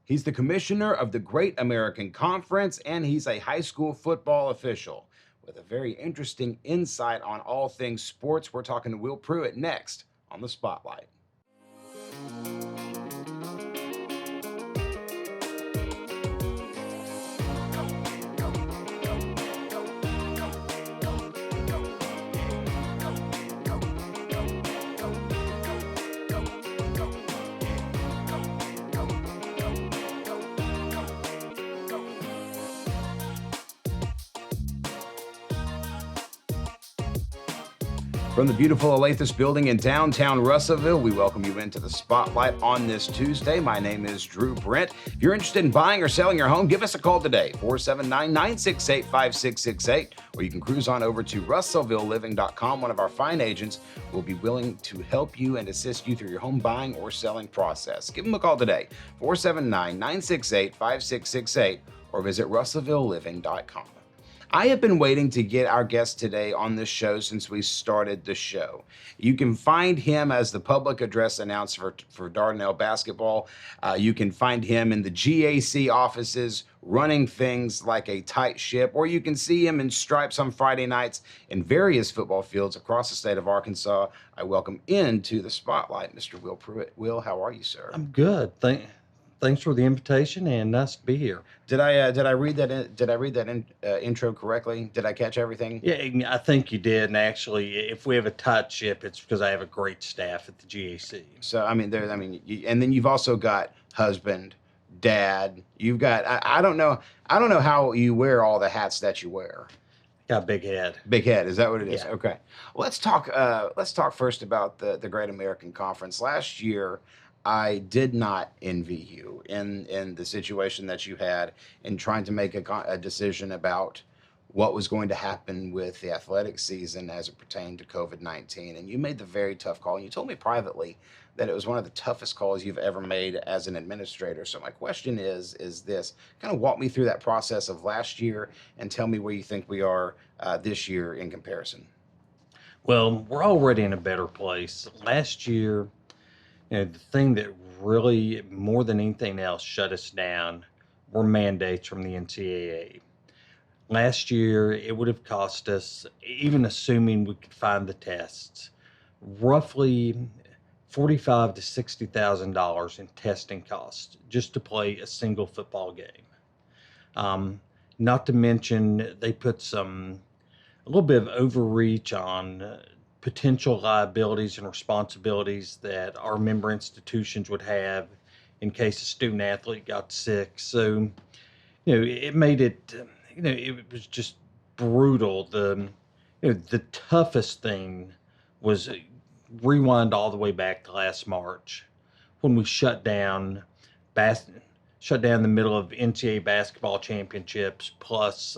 He's the commissioner of the Great American Conference, and he's a high school football official with a very interesting insight on all things sports. We're talking to Will Prewitt next on the Spotlight. From the beautiful Alathus building in downtown Russellville, we welcome you into the Spotlight on this Tuesday. My name is Drew Brent. If you're interested in buying or selling your home, give us a call today, 479-968-5668, or you can cruise on over to russellvilleliving.com. One of our fine agents will be willing to help you and assist you through your home buying or selling process. Give them a call today, 479-968-5668, or visit russellvilleliving.com. I have been waiting to get our guest today on this show since we started the show. You can find him as the public address announcer for Dardanelle basketball. You can find him in the GAC offices running things like a tight ship, or you can see him in stripes on Friday nights in various football fields across the state of Arkansas. I welcome into the Spotlight, Mr. Will Prewitt. Will, how are you, sir? I'm good. Thanks for the invitation, and nice to be here. Did I read that intro correctly? Did I catch everything? Yeah, I think you did. And actually, if we have a tight ship, it's because I have a great staff at the GAC. So and then you've also got husband, dad. You've got I don't know how you wear all the hats that you wear. Got a big head. Big head. Is that what it is? Yeah. Okay. Well, let's talk first about the Great American Conference. Last year, I did not envy you in the situation that you had in trying to make a decision about what was going to happen with the athletic season as it pertained to COVID-19. And you made the very tough call. And you told me privately that it was one of the toughest calls you've ever made as an administrator. So my question is this: kind of walk me through that process of last year and tell me where you think we are this year in comparison. Well, we're already in a better place. Last year, the thing that really, more than anything else, shut us down were mandates from the NCAA. Last year, it would have cost us, even assuming we could find the tests, roughly $45,000 to $60,000 in testing costs just to play a single football game. Not to mention, they put a little bit of overreach on potential liabilities and responsibilities that our member institutions would have in case a student athlete got sick. So, it made it, it was just brutal. The toughest thing was rewind all the way back to last March when we shut down the middle of NCAA basketball championships plus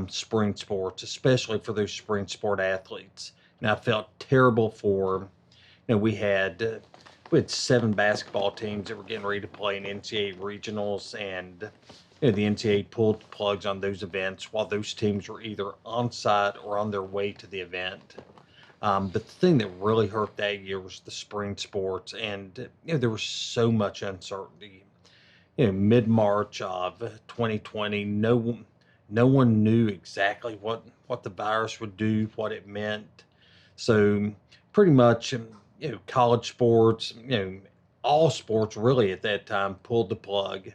spring sports, especially for those spring sport athletes. And I felt terrible for, we had 7 basketball teams that were getting ready to play in NCAA regionals, and the NCAA pulled the plugs on those events while those teams were either on site or on their way to the event. But the thing that really hurt that year was the spring sports, and there was so much uncertainty. Mid-March of 2020, no one knew exactly what the virus would do, what it meant. So pretty much, college sports, all sports really at that time pulled the plug.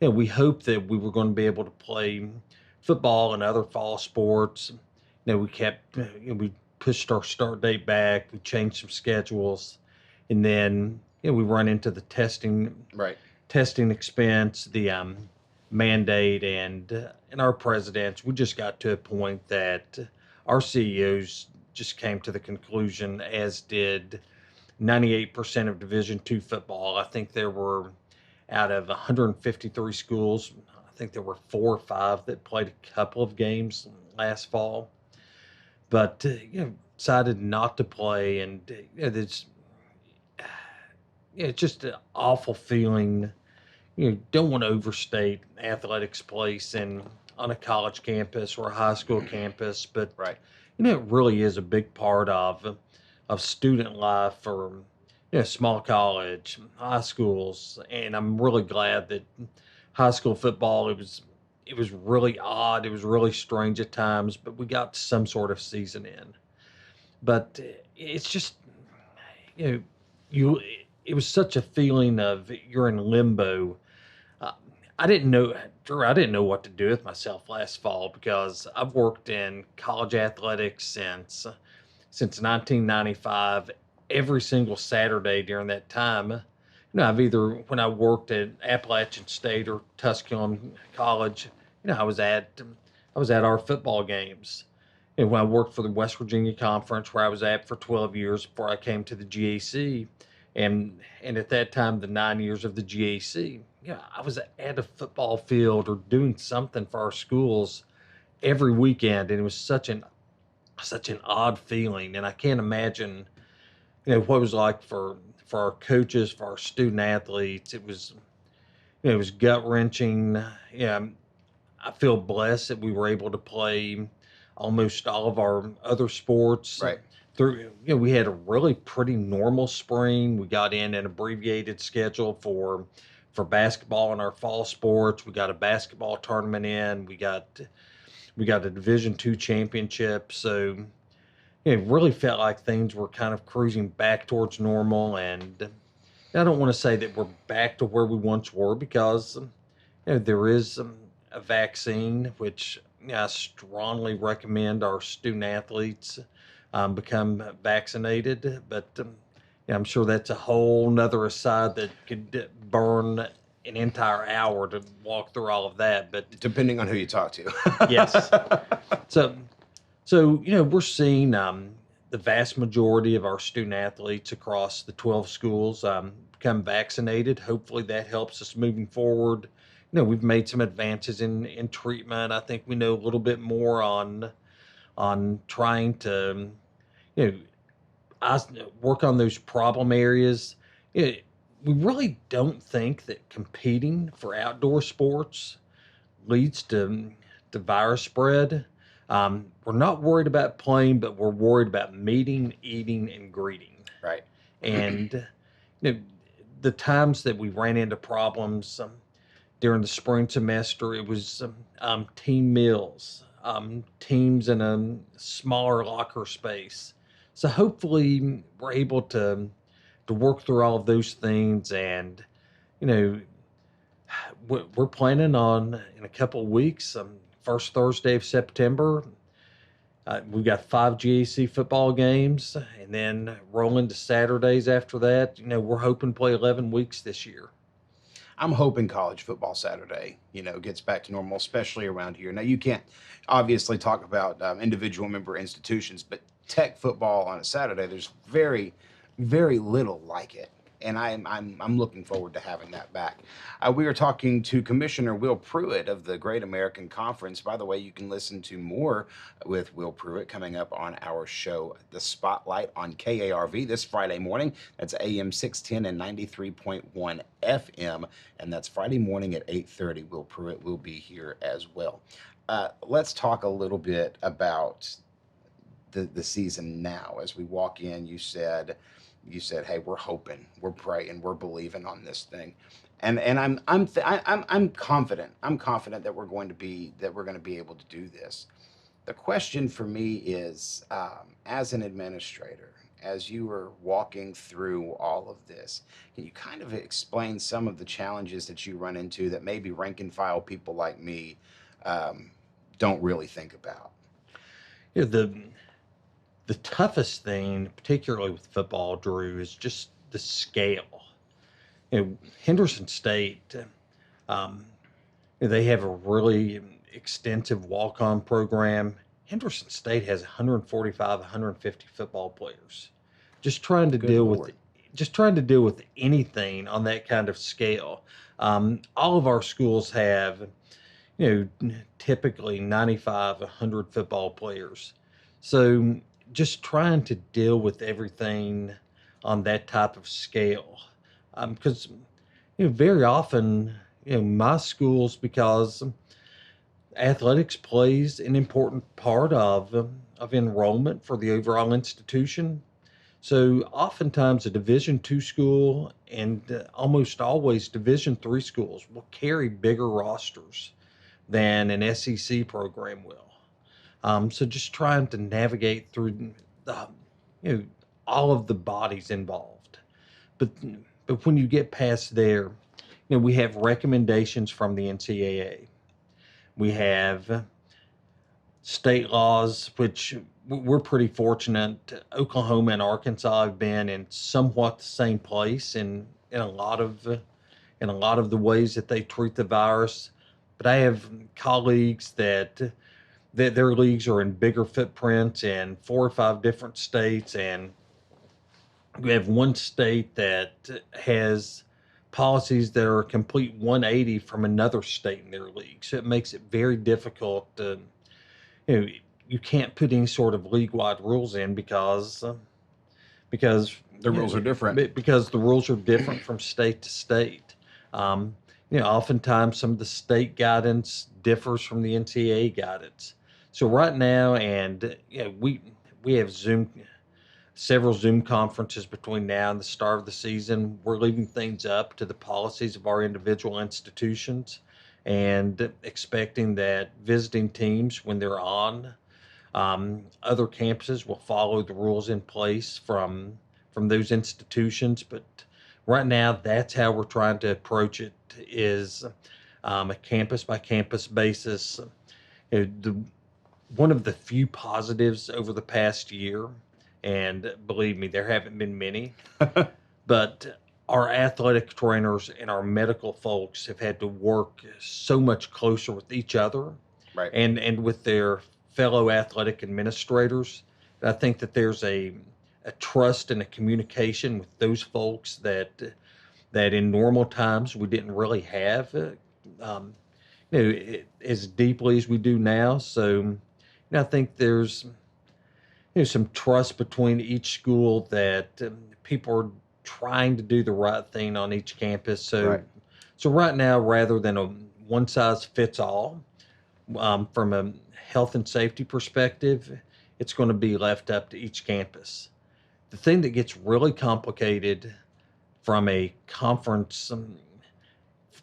We hoped that we were going to be able to play football and other fall sports. We pushed our start date back. We changed some schedules, and then we run into the testing expense, the mandate, and our presidents. We just got to a point that our CEOs just came to the conclusion, as did 98% of Division II football. I think there were, out of 153 schools, I think there were 4 or 5 that played a couple of games last fall, but decided not to play. And it's just an awful feeling. Don't want to overstate athletics' place on a college campus or a high school campus, but it really is a big part of student life for small college, high schools, and I'm really glad that high school football, it was really odd, it was really strange at times, but we got some sort of season in. But it's just you know you it was such a feeling of you're in limbo. uh, I didn't know, Drew, I didn't know what to do with myself last fall because I've worked in college athletics since 1995, every single Saturday during that time. I've either, when I worked at Appalachian State or Tusculum College, I was at our football games. And when I worked for the West Virginia Conference, where I was at for 12 years before I came to the GAC, and at that time, the 9 years of the GAC, I was at a football field or doing something for our schools every weekend, and it was such an odd feeling, and I can't imagine what it was like for our coaches, for our student athletes. It was gut wrenching. Yeah, I feel blessed that we were able to play almost all of our other sports. Right. We had a really pretty normal spring. We got in an abbreviated schedule for basketball and our fall sports. We got a basketball tournament in. We got a Division II championship. So it really felt like things were kind of cruising back towards normal. And I don't want to say that we're back to where we once were because there is a vaccine, which I strongly recommend our student athletes become vaccinated. But I'm sure that's a whole nother aside that could burn an entire hour to walk through all of that. But Depending on who you talk to. yes. So, so we're seeing the vast majority of our student athletes across the 12 schools become vaccinated. Hopefully, that helps us moving forward. We've made some advances in treatment. I think we know a little bit more on trying to you know work on those problem areas. We really don't think that competing for outdoor sports leads to virus spread. We're not worried about playing, but we're worried about meeting, eating, and greeting. Right. And the times that we ran into problems during the spring semester, it was team meals, teams in a smaller locker space. So hopefully we're able to work through all of those things, and you know we're planning on in a couple of weeks, first Thursday of September. We've got 5 GAC football games, and then rolling to Saturdays after that. We're hoping to play 11 weeks this year. I'm hoping college football Saturday, gets back to normal, especially around here. Now, you can't obviously talk about individual member institutions, but tech football on a Saturday, there's very, very little like it. And I'm looking forward to having that back. We are talking to Commissioner Will Prewitt of the Great American Conference. By the way, you can listen to more with Will Prewitt coming up on our show, The Spotlight, on KARV this Friday morning. That's AM 610 and 93.1 FM, and that's Friday morning at 8:30. Will Prewitt will be here as well. Let's talk a little bit about the season now. As we walk in, you said, "Hey, we're hoping, we're praying, we're believing on this thing," and I'm confident. I'm confident that we're going to be able to do this. The question for me is, as an administrator, as you were walking through all of this, can you kind of explain some of the challenges that you run into that maybe rank and file people like me don't really think about? Yeah, the toughest thing, particularly with football, Drew, is just the scale. Henderson State, they have a really extensive walk-on program. Henderson State has 145, 150 football players. Just trying to Good deal Lord. with just trying to deal with anything on that kind of scale. All of our schools have, typically 95, 100 football players. So just trying to deal with everything on that type of scale. Because, very often, my schools, because athletics plays an important part of enrollment for the overall institution. So oftentimes a Division two school and almost always Division III schools will carry bigger rosters than an SEC program will. So just trying to navigate through the, you know, all of the bodies involved. But but when you get past there, we have recommendations from the NCAA. We have state laws, which we're pretty fortunate. Oklahoma and Arkansas have been in somewhat the same place in a lot of the ways that they treat the virus. But I have colleagues that their leagues are in bigger footprints in 4 or 5 different states, and we have one state that has policies that are a complete 180 from another state in their league. So it makes it very difficult to, you know, you can't put any sort of league-wide rules in because The rules are different. because the rules are different from state to state. Um, Oftentimes some of the state guidance differs from the NCAA guidance. So right now, and we have several Zoom conferences between now and the start of the season. We're leaving things up to the policies of our individual institutions and expecting that visiting teams, when they're on other campuses, will follow the rules in place from those institutions. But right now, that's how we're trying to approach it: is a campus by campus basis. One of the few positives over the past year, and believe me, there haven't been many, but our athletic trainers and our medical folks have had to work so much closer with each other Right. and with their fellow athletic administrators. I think that there's a trust and a communication with those folks that in normal times we didn't really have as deeply as we do now. So I think there's some trust between each school that people are trying to do the right thing on each campus. So Right. so right now, rather than a one size fits all, from a health and safety perspective, it's going to be left up to each campus. The thing that gets really complicated from a conference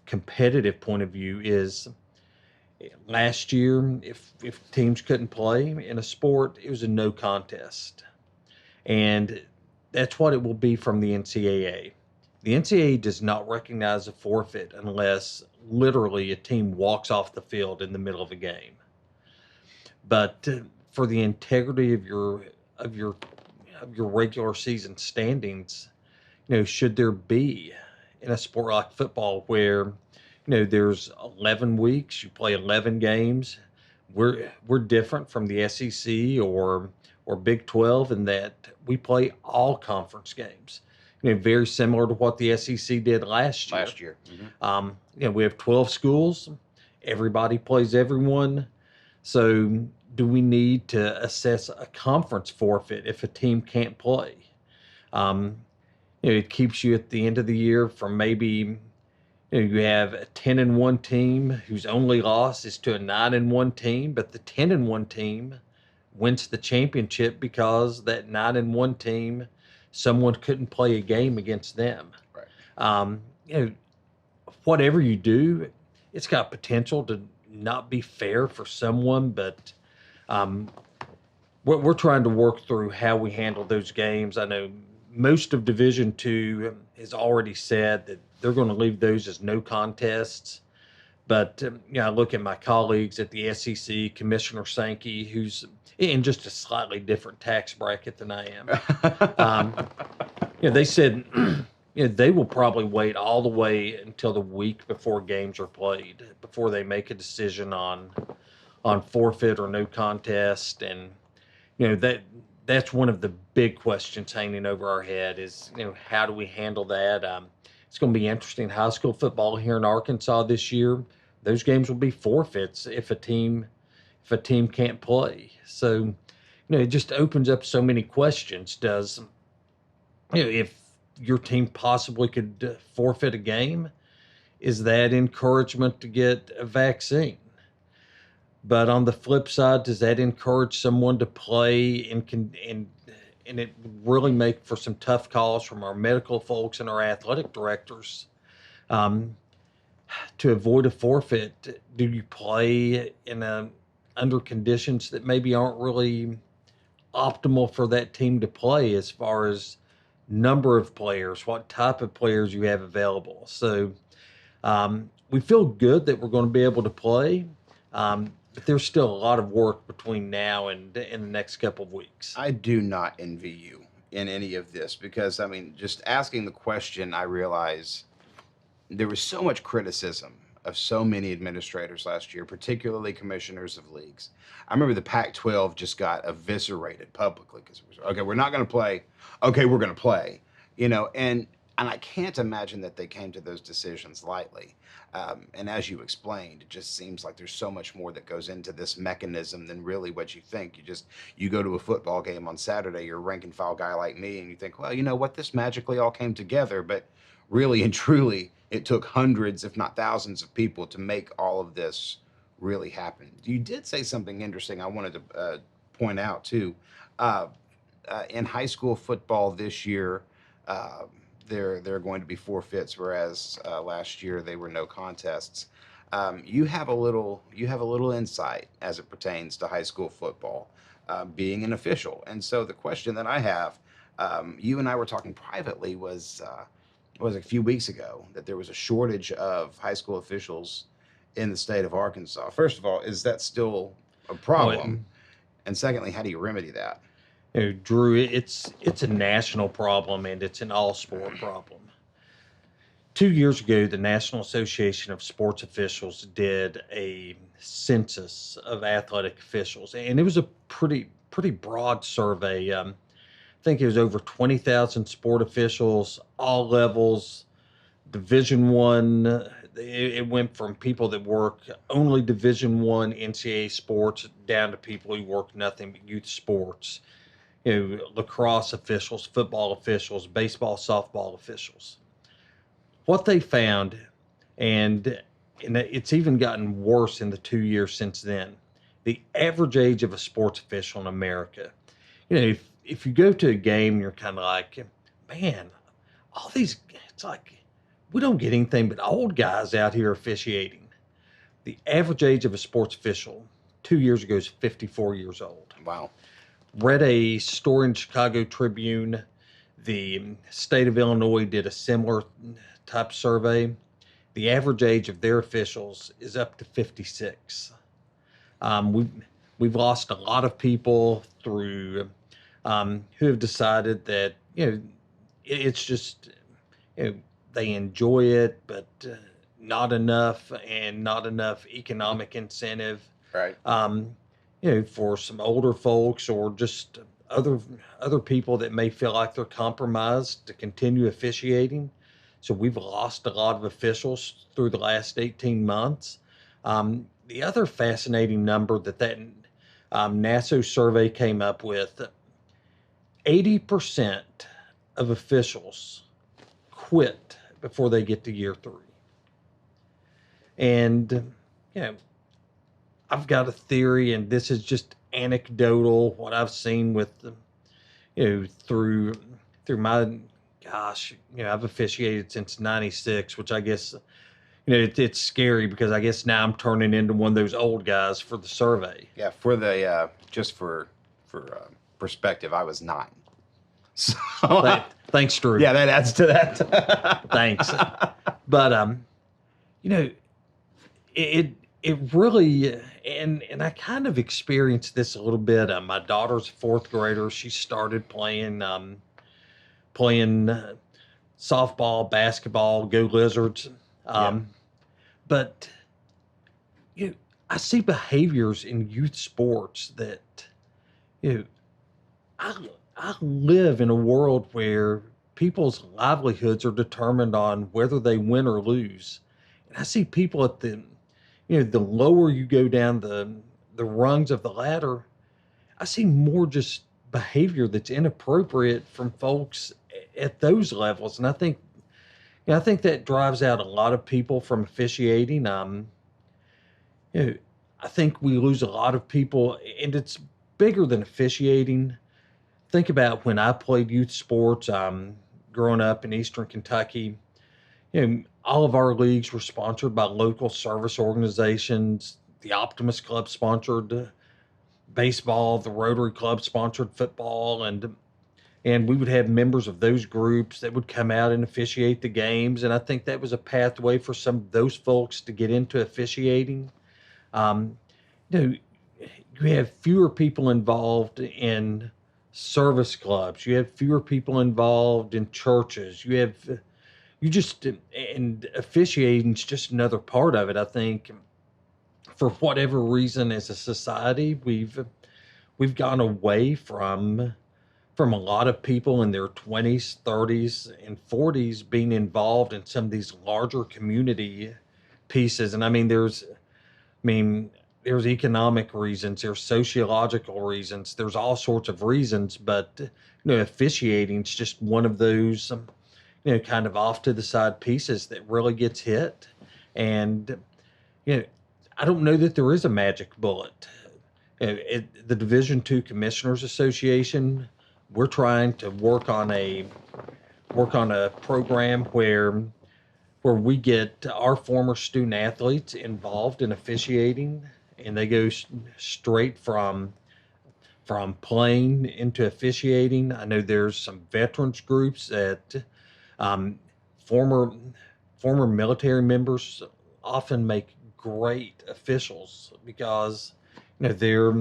competitive point of view is last year, if teams couldn't play in a sport, it was a no contest. And that's what it will be from the NCAA. The NCAA does not recognize a forfeit unless literally a team walks off the field in the middle of a game. But for the integrity of your regular season standings, should there be in a sport like football where there's 11 weeks, you play 11 games. We're different from the SEC or Big 12 in that we play all conference games. Very similar to what the SEC did last year. We have 12 schools. Everybody plays everyone. So do we need to assess a conference forfeit if a team can't play? It keeps you at the end of the year from maybe you have a 10-1 team whose only loss is to a 9-1 team, but the 10-1 team wins the championship because that 9-1 team, someone couldn't play a game against them. Right. Whatever you do, it's got potential to not be fair for someone, but we're trying to work through how we handle those games. I know most of Division II has already said that they're going to leave those as no contests. But I look at my colleagues at the SEC, Commissioner Sankey, who's in just a slightly different tax bracket than I am. They said they will probably wait all the way until the week before games are played before they make a decision on forfeit or no contest. And that's one of the big questions hanging over our head is how do we handle that? It's going to be interesting. High school football here in Arkansas this year, those games will be forfeits if a team can't play. So it just opens up so many questions. Does if your team possibly could forfeit a game, is that encouragement to get a vaccine? But on the flip side, does that encourage someone to play and it would really make for some tough calls from our medical folks and our athletic directors. Um, to avoid a forfeit, do you play in a under conditions that maybe aren't really optimal for that team to play as far as number of players, what type of players you have available? So we feel good that we're going to be able to play, but there's still a lot of work between now and in the next couple of weeks. I do not envy you in any of this because, I mean, just asking the question, I realize there was so much criticism of so many administrators last year, particularly commissioners of leagues. I remember the Pac-12 just got eviscerated publicly because it was, okay, we're not going to play. Okay, we're going to play. And I can't imagine that they came to those decisions lightly. And as you explained, it just seems like there's so much more that goes into this mechanism than really what you think. You go to a football game on Saturday, you're a rank and file guy like me, and you think, well, you know what, this magically all came together. But really and truly, it took hundreds, if not thousands, of people to make all of this really happen. You did say something interesting I wanted to point out, too. Uh, in high school football this year, uh, there are going to be forfeits, whereas last year they were no contests. You have a little insight as it pertains to high school football, being an official. And so the question that I have, you and I were talking privately, was a few weeks ago that there was a shortage of high school officials in the state of Arkansas. First of all, is that still a problem? And secondly, how do you remedy that? Drew, it's a national problem and it's an all sport problem. 2 years ago, the National Association of Sports Officials did a census of athletic officials, and it was a pretty broad survey. I think it was over 20,000 sport officials, all levels, Division One. It went from people that work only Division One NCAA sports down to people who work nothing but youth sports. Lacrosse officials, football officials, baseball, softball officials. What they found, and it's even gotten worse in the 2 years since then, the average age of a sports official in America. If you go to a game, you're kind of like, man, all these, it's like, we don't get anything but old guys out here officiating. The average age of a sports official 2 years ago is 54 years old. Wow. Read a story in Chicago Tribune. The state of Illinois did a similar type survey. The average age of their officials is up to 56. We've lost a lot of people through who have decided that it's just they enjoy it, but not enough, and not enough economic incentive. Right. For some older folks or just other people that may feel like they're compromised to continue officiating. So we've lost a lot of officials through the last 18 months. The other fascinating number that NASO survey came up with, 80% of officials quit before they get to year 3. And, I've got a theory, and this is just anecdotal, what I've seen with, through my, I've officiated since '96, which I guess, it's scary because I guess now I'm turning into one of those old guys for the survey. Yeah, for the just for perspective, I was 9. So Thanks, Drew. yeah, that adds to that. Thanks. But it really, and I kind of experienced this a little bit. My daughter's a 4th grader. She started playing softball, basketball, go Lizards. But I see behaviors in youth sports that I live in a world where people's livelihoods are determined on whether they win or lose. And I see people at the lower you go down the rungs of the ladder, I see more just behavior that's inappropriate from folks at those levels. And I think that drives out a lot of people from officiating. I think we lose a lot of people, and it's bigger than officiating. think about when I played youth sports, growing up in Eastern Kentucky. All of our leagues were sponsored by local service organizations. The Optimus Club sponsored baseball, the Rotary Club sponsored football, and we would have members of those groups that would come out and officiate the games. And I think that was a pathway for some of those folks to get into officiating. Um, you know, you have fewer people involved in service clubs. You have fewer people involved in churches. You just, and officiating is just another part of it. I think for whatever reason, as a society, we've gone away from a lot of people in their 20s, 30s, and 40s being involved in some of these larger community pieces. And there's economic reasons, there's sociological reasons, there's all sorts of reasons, but officiating is just one of those, kind of off to the side pieces that really gets hit. And you know, I don't know that there is a magic bullet. The Division II Commissioners Association, we're trying to work on a program where we get our former student athletes involved in officiating, and they go straight from playing into officiating. I know there's some veterans groups that um, former former military members often make great officials because they're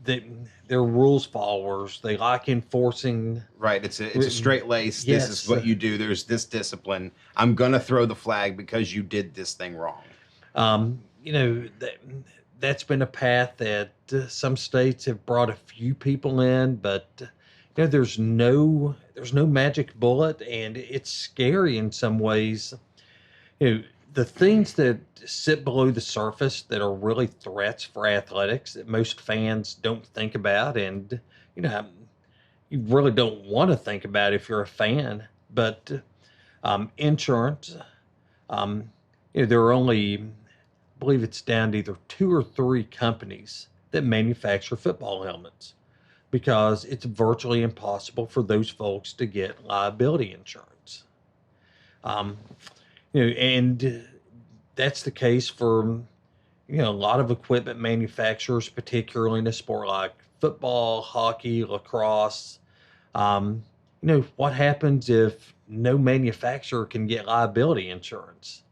they, they're rules followers. They like enforcing. Right. It's a straight lace. This is Yes. what you do. There's this discipline. I'm gonna throw the flag because you did this thing wrong. That's been a path that some states have brought a few people in, but there's no magic bullet, and it's scary in some ways. The things that sit below the surface that are really threats for athletics that most fans don't think about, and you know, you really don't want to think about if you're a fan. But insurance, um, there are only, I believe it's down to either two or three companies that manufacture football helmets because it's virtually impossible for those folks to get liability insurance. Um, and that's the case for a lot of equipment manufacturers, particularly in a sport like football, hockey, lacrosse. Um, what happens if no manufacturer can get liability insurance?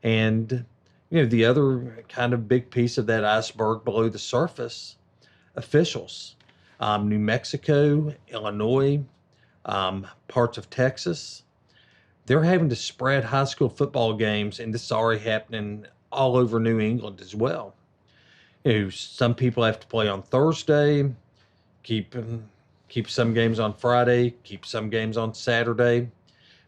And the other kind of big piece of that iceberg below the surface, officials. New Mexico, Illinois, parts of Texas, they're having to spread high school football games, and this is already happening all over New England as well. Some people have to play on Thursday, keep keep some games on Friday, keep some games on Saturday,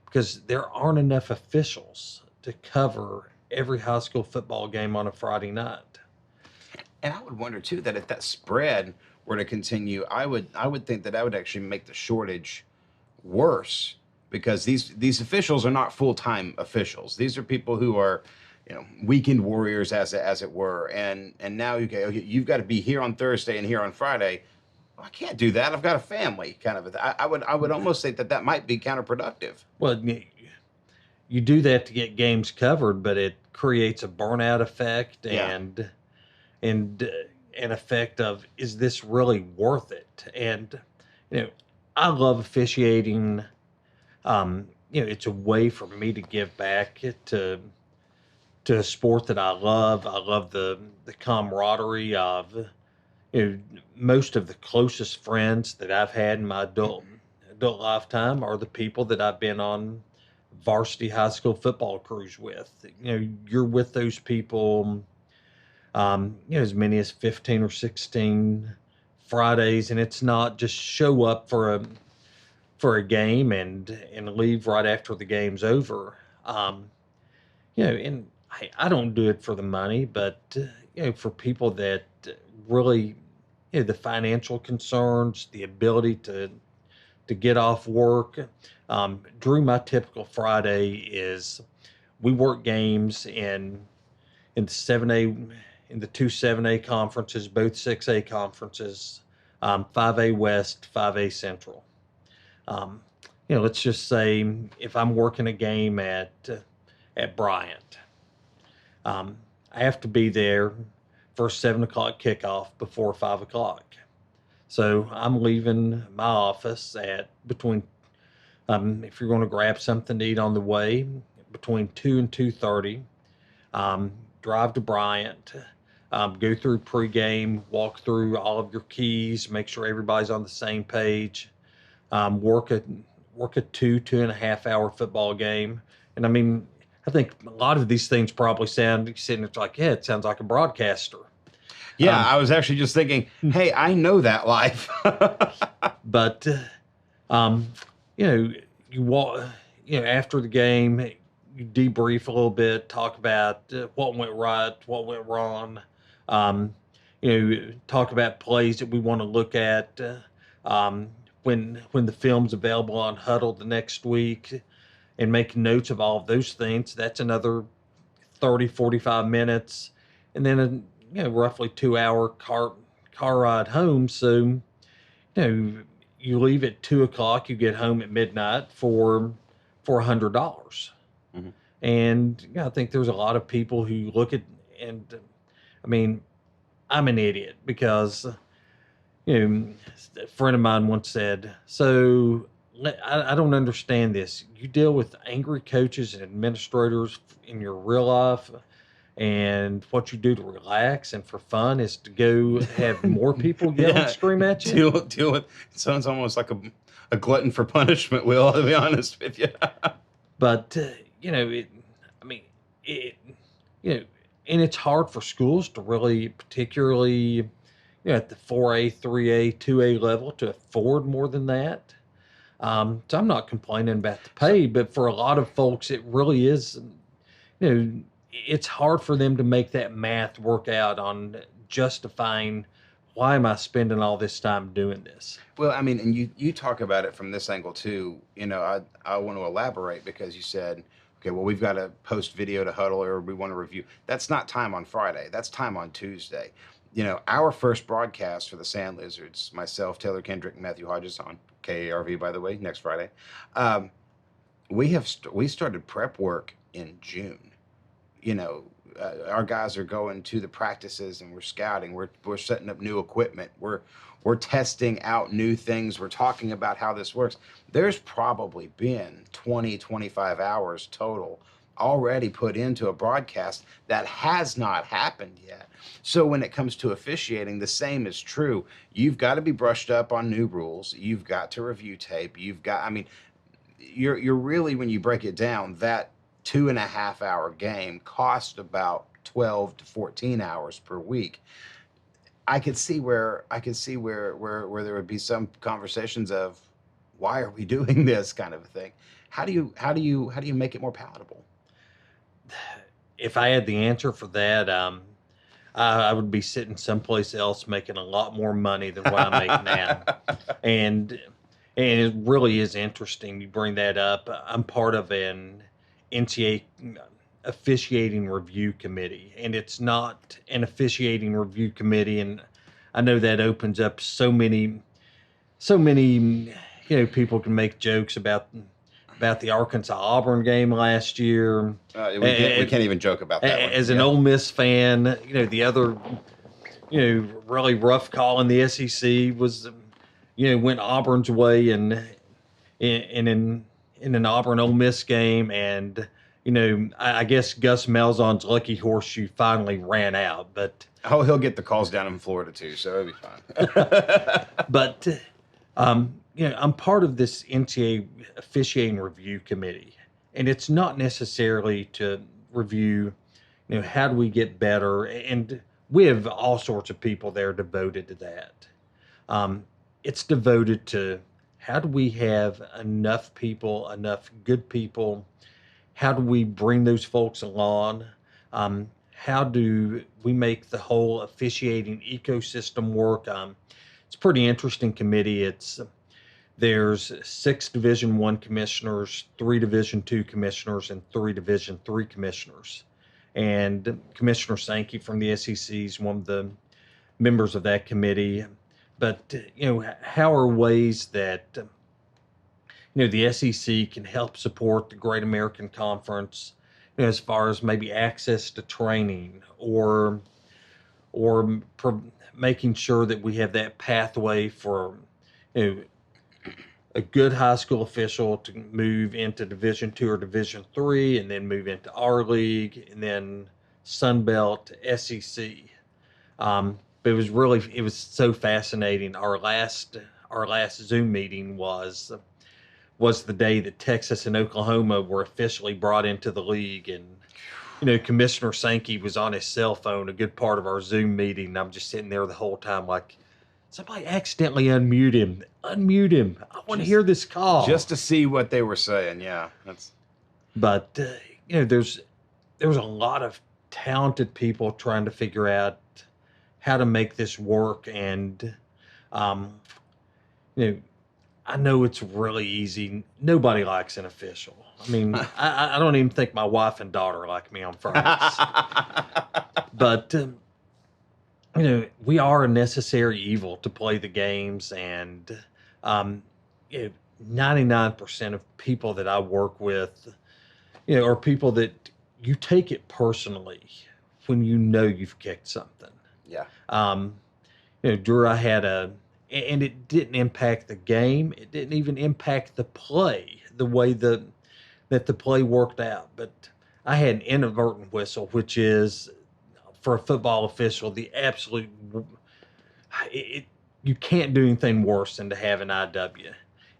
because there aren't enough officials to cover every high school football game on a Friday night. And I would wonder too that if that spread were to continue, I would think that that would actually make the shortage worse because these officials are not full time officials. These are people who are, weekend warriors as it were. And now okay, you've got to be here on Thursday and here on Friday. Well, I can't do that. I've got a family, kind of. I would almost say that that might be counterproductive. Well, you do that to get games covered, but it creates a burnout effect Yeah. and an effect of, is this really worth it? And you know, I love officiating. It's a way for me to give back to a sport that I love. I love the camaraderie of most of the closest friends that I've had in my adult lifetime are the people that I've been on varsity high school football crews with. You're with those people, as many as 15 or 16 Fridays, and it's not just show up for a game and leave right after the game's over. And I don't do it for the money, but for people that really, the financial concerns, the ability to get off work. Drew, my typical Friday is we work games in the 7A, in the two 7A conferences, both 6A conferences, 5A West, 5A Central. Um, let's just say if I'm working a game at Bryant, um, I have to be there for a 7 o'clock kickoff before 5 o'clock. So I'm leaving my office at between, if you're going to grab something to eat on the way, between 2 and 2:30. Drive to Bryant, go through pregame, walk through all of your keys, make sure everybody's on the same page, work a 2.5 hour football game. And I mean, I think a lot of these things probably sound, you're sitting there like, yeah, it sounds like a broadcaster. Yeah, I was actually just thinking, hey, I know that life. But you walk, after the game, you debrief a little bit, talk about what went right, what went wrong. Talk about plays that we want to look at when the film's available on Huddle the next week, and make notes of all of those things. That's another 30-45 minutes, and then roughly 2 hour car ride home. So you leave at 2 o'clock, you get home at midnight for $100. Mhm. And I think there's a lot of people who look at, and I mean, I'm an idiot because a friend of mine once said, so I don't understand this. You deal with angry coaches and administrators in your real life, and what you do to relax and for fun is to go have more people yell and scream at you. Deal with it sounds almost like a glutton for punishment, Will, to be honest with you. But and it's hard for schools to really, particularly at the 4A, 3A, 2A level, to afford more than that. So I'm not complaining about the pay, but for a lot of folks, it really is, it's hard for them to make that math work out on justifying, why am I spending all this time doing this? Well, I mean, and you talk about it from this angle too. I want to elaborate because you said, okay, well, we've got to post video to Huddle, or we want to review. That's not time on Friday. That's time on Tuesday. Our first broadcast for the Sand Lizards, myself, Taylor Kendrick, and Matthew Hodges on KARV, by the way, next Friday. We started prep work in June. Our guys are going to the practices, and we're scouting. We're setting up new equipment. We're testing out new things. We're talking about how this works. There's probably been 20, 25 hours total already put into a broadcast that has not happened yet. So when it comes to officiating, the same is true. You've got to be brushed up on new rules. You've got to review tape. You're really, when you break it down, that 2.5 hour game cost about 12 to 14 hours per week. I could see where there would be some conversations of, why are we doing this kind of a thing? How do you make it more palatable? If I had the answer for that, I would be sitting someplace else making a lot more money than what I make now. And it really is interesting you bring that up. I'm part of an NCAA officiating review committee, and it's not an officiating review committee. And I know that opens up so many, people can make jokes about the Arkansas Auburn game last year. We can't even joke about that one. As an Ole Miss fan, the other, really rough call in the SEC was, went Auburn's way in an Auburn Ole Miss game, and I guess Gus Malzahn's lucky horseshoe finally ran out. But he'll get the calls down in Florida too, so it'll be fine. But I'm part of this NCAA officiating review committee, and it's not necessarily to review, how do we get better, and we have all sorts of people there devoted to that. It's devoted to, how do we have enough people, enough good people? How do we bring those folks along? How do we make the whole officiating ecosystem work? It's a pretty interesting committee. There's 6 Division I commissioners, 3 Division II commissioners, and 3 Division III commissioners. And Commissioner Sankey from the SEC is one of the members of that committee. But how are ways that the SEC can help support the Great American Conference, as far as maybe access to training or making sure that we have that pathway for you know, a good high school official to move into Division II or Division III, and then move into our league, and then Sun Belt, SEC. But it was so fascinating. Our last Zoom meeting was the day that Texas and Oklahoma were officially brought into the league, and Commissioner Sankey was on his cell phone a good part of our Zoom meeting. And I'm just sitting there the whole time like, somebody accidentally unmute him. Unmute him. I want to hear this call. Just to see what they were saying. Yeah, that's. But there's a lot of talented people trying to figure out how to make this work, and I know it's really easy. Nobody likes an official. I mean, I don't even think my wife and daughter like me on Fridays. But we are a necessary evil to play the games, and 99% of people that I work with, are people that you take it personally when you've kicked something. Yeah. Drew, and it didn't impact the game. It didn't even impact the play, the way that the play worked out. But I had an inadvertent whistle, which is, for a football official, the absolute. You can't do anything worse than to have an IW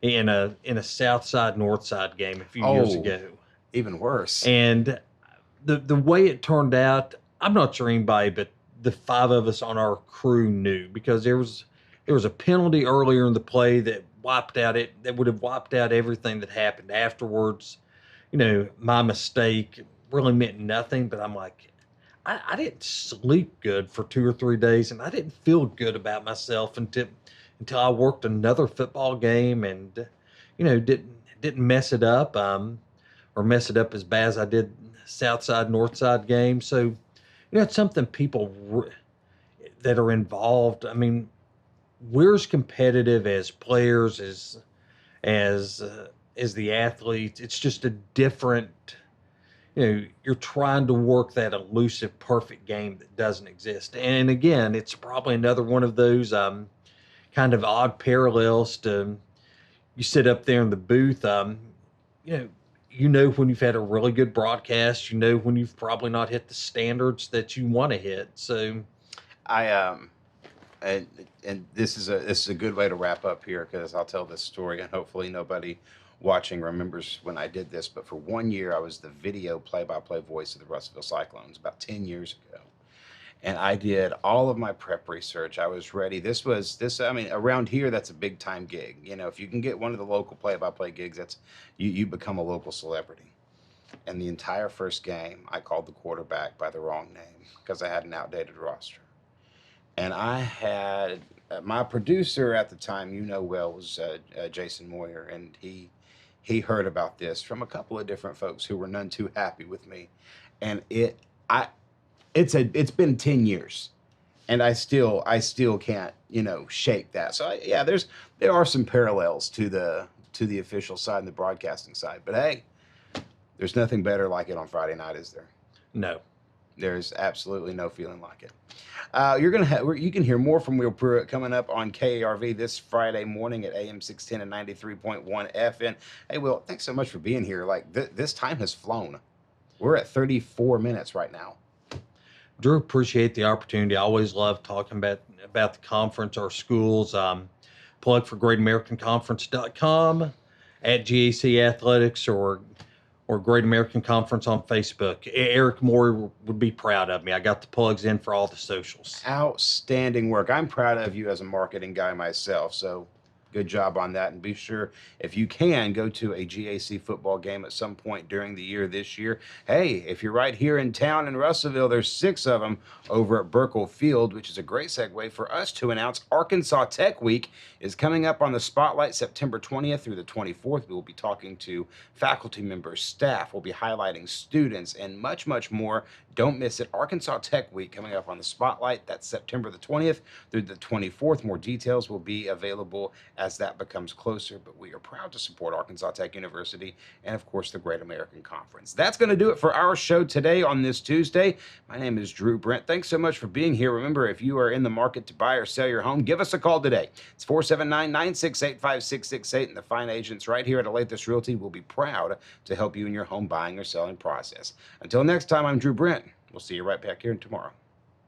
in a South Side North Side game a few years ago. Even worse. And the way it turned out, I'm not sure anybody but the five of us on our crew knew, because there was a penalty earlier in the play that would have wiped out everything that happened afterwards. My mistake really meant nothing, but I'm like, I didn't sleep good for 2 or 3 days, and I didn't feel good about myself until I worked another football game, and didn't mess it up, or mess it up as bad as I did South Side North Side game. So it's something people that are involved. I mean, we're as competitive as players as the athletes. It's just a different. You're trying to work that elusive, perfect game that doesn't exist. And again, it's probably another one of those kind of odd parallels to, you sit up there in the booth. When you've had a really good broadcast. When you've probably not hit the standards that you want to hit. So, and this is a good way to wrap up here, because I'll tell this story, and hopefully nobody watching remembers when I did this. But for 1 year, I was the video play-by-play voice of the Russellville Cyclones about 10 years ago. And I did all of my prep research. I was ready. I mean, around here, that's a big time gig. If you can get one of the local play-by-play gigs, that's you become a local celebrity. And the entire first game, I called the quarterback by the wrong name because I had an outdated roster. And I had my producer at the time, was Jason Moyer, and he heard about this from a couple of different folks who were none too happy with me. And it's been 10 years, and I still can't shake that. So there are some parallels to the official side and the broadcasting side. But hey, there's nothing better like it on Friday night, is there? No. There's absolutely no feeling like it. You can hear more from Will Prewitt coming up on KARV this Friday morning at AM 610 and 93.1 FM. Hey, Will, thanks so much for being here. Like, this time has flown. We're at 34 minutes right now. Drew, appreciate the opportunity. I always love talking about the conference, our schools. Plug for GreatAmericanConference.com, at GAC Athletics, or Great American Conference on Facebook. Eric Moore would be proud of me. I got the plugs in for all the socials. Outstanding work. I'm proud of you as a marketing guy myself, so Good job on that. And be sure, if you can, go to a GAC football game at some point during the year this year. Hey, if you're right here in town in Russellville, there's 6 of them over at Burkle Field, which is a great segue for us to announce Arkansas Tech Week is coming up on the spotlight September 20th through the 24th. We will be talking to faculty members, staff. We'll be highlighting students and much, much more. Don't miss it. Arkansas Tech Week coming up on the spotlight. That's September the 20th through the 24th. More details will be available as that becomes closer, but we are proud to support Arkansas Tech University and, of course, the Great American Conference. That's going to do it for our show today on this Tuesday. My name is Drew Brent. Thanks so much for being here. Remember, if you are in the market to buy or sell your home, give us a call today. It's 479-968-5668, and the fine agents right here at Alathus Realty will be proud to help you in your home buying or selling process. Until next time, I'm Drew Brent. We'll see you right back here tomorrow.